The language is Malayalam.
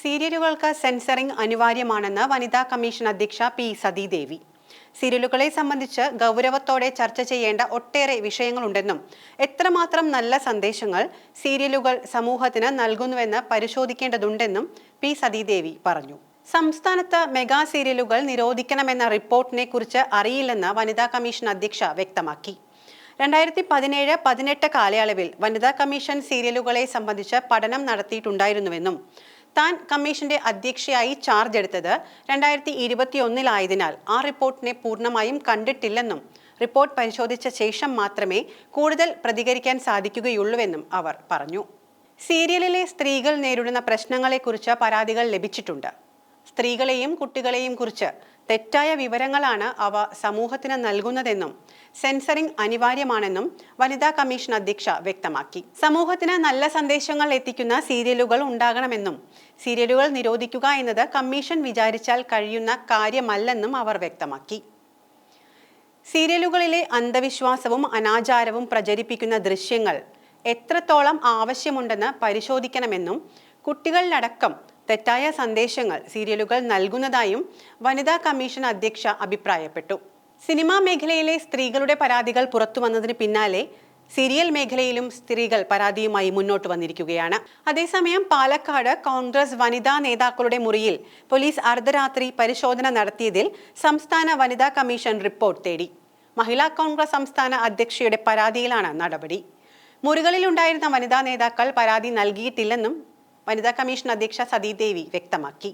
സീരിയലുകൾക്ക് സെൻസറിംഗ് അനിവാര്യമാണെന്ന് വനിതാ കമ്മീഷൻ അധ്യക്ഷ പി സതീദേവി. സീരിയലുകളെ സംബന്ധിച്ച് ഗൗരവത്തോടെ ചർച്ച ചെയ്യേണ്ട ഒട്ടേറെ വിഷയങ്ങളുണ്ടെന്നും എത്രമാത്രം നല്ല സന്ദേശങ്ങൾ സീരിയലുകൾ സമൂഹത്തിന് നൽകുന്നുവെന്ന് പരിശോധിക്കേണ്ടതുണ്ടെന്നും പി സതീദേവി പറഞ്ഞു. സംസ്ഥാനത്ത് മെഗാ സീരിയലുകൾ നിരോധിക്കണമെന്ന റിപ്പോർട്ടിനെ കുറിച്ച് അറിയില്ലെന്ന് വനിതാ കമ്മീഷൻ അധ്യക്ഷ വ്യക്തമാക്കി. 2017-18 കാലയളവിൽ വനിതാ കമ്മീഷൻ സീരിയലുകളെ സംബന്ധിച്ച് പഠനം നടത്തിയിട്ടുണ്ടായിരുന്നുവെന്നും താൻ കമ്മീഷന്റെ അധ്യക്ഷയായി ചാർജ് എടുത്തത് 2021 ആ റിപ്പോർട്ടിനെ പൂർണ്ണമായും കണ്ടിട്ടില്ലെന്നും റിപ്പോർട്ട് പരിശോധിച്ച ശേഷം മാത്രമേ കൂടുതൽ പ്രതികരിക്കാൻ സാധിക്കുകയുള്ളൂവെന്നും അവർ പറഞ്ഞു. സീരിയലിലെ സ്ത്രീകൾ നേരിടുന്ന പ്രശ്നങ്ങളെക്കുറിച്ച് പരാതികൾ ലഭിച്ചിട്ടുണ്ട്. സ്ത്രീകളെയും കുട്ടികളെയും കുറിച്ച് തെറ്റായ വിവരങ്ങളാണ് അവ സമൂഹത്തിന് നൽകുന്നതെന്നും സെൻസറിംഗ് അനിവാര്യമാണെന്നും വനിതാ കമ്മീഷൻ അധ്യക്ഷ വ്യക്തമാക്കി. സമൂഹത്തിന് നല്ല സന്ദേശങ്ങൾ എത്തിക്കുന്ന സീരിയലുകൾ ഉണ്ടാകണമെന്നും സീരിയലുകൾ നിരോധിക്കുക എന്നത് കമ്മീഷൻ വിചാരിച്ചാൽ കഴിയുന്ന കാര്യമല്ലെന്നും അവർ വ്യക്തമാക്കി. സീരിയലുകളിലെ അന്ധവിശ്വാസവും അനാചാരവും പ്രചരിപ്പിക്കുന്ന ദൃശ്യങ്ങൾ എത്രത്തോളം ആവശ്യമുണ്ടെന്ന് പരിശോധിക്കണമെന്നും കുട്ടികളിലടക്കം തെറ്റായ സന്ദേശങ്ങൾ സീരിയലുകൾ നൽകുന്നതായും വനിതാ കമ്മീഷൻ അധ്യക്ഷ അഭിപ്രായപ്പെട്ടു. സിനിമാ മേഖലയിലെ സ്ത്രീകളുടെ പരാതികൾ പുറത്തുവന്നതിന് പിന്നാലെ സീരിയൽ മേഖലയിലും സ്ത്രീകൾ പരാതിയുമായി മുന്നോട്ട് വന്നിരിക്കുകയാണ്. അതേസമയം പാലക്കാട് കോൺഗ്രസ് വനിതാ നേതാക്കളുടെ മുറിയിൽ പോലീസ് അർദ്ധരാത്രി പരിശോധന നടത്തിയതിൽ സംസ്ഥാന വനിതാ കമ്മീഷൻ റിപ്പോർട്ട് തേടി. മഹിളാ കോൺഗ്രസ് സംസ്ഥാന അധ്യക്ഷയുടെ പരാതിയിലാണ് നടപടി. മുറികളിലുണ്ടായിരുന്ന വനിതാ നേതാക്കൾ പരാതി നൽകിയിട്ടില്ലെന്നും വനിതാ കമ്മീഷൻ അധ്യക്ഷ സതീദേവി വ്യക്തമാക്കി.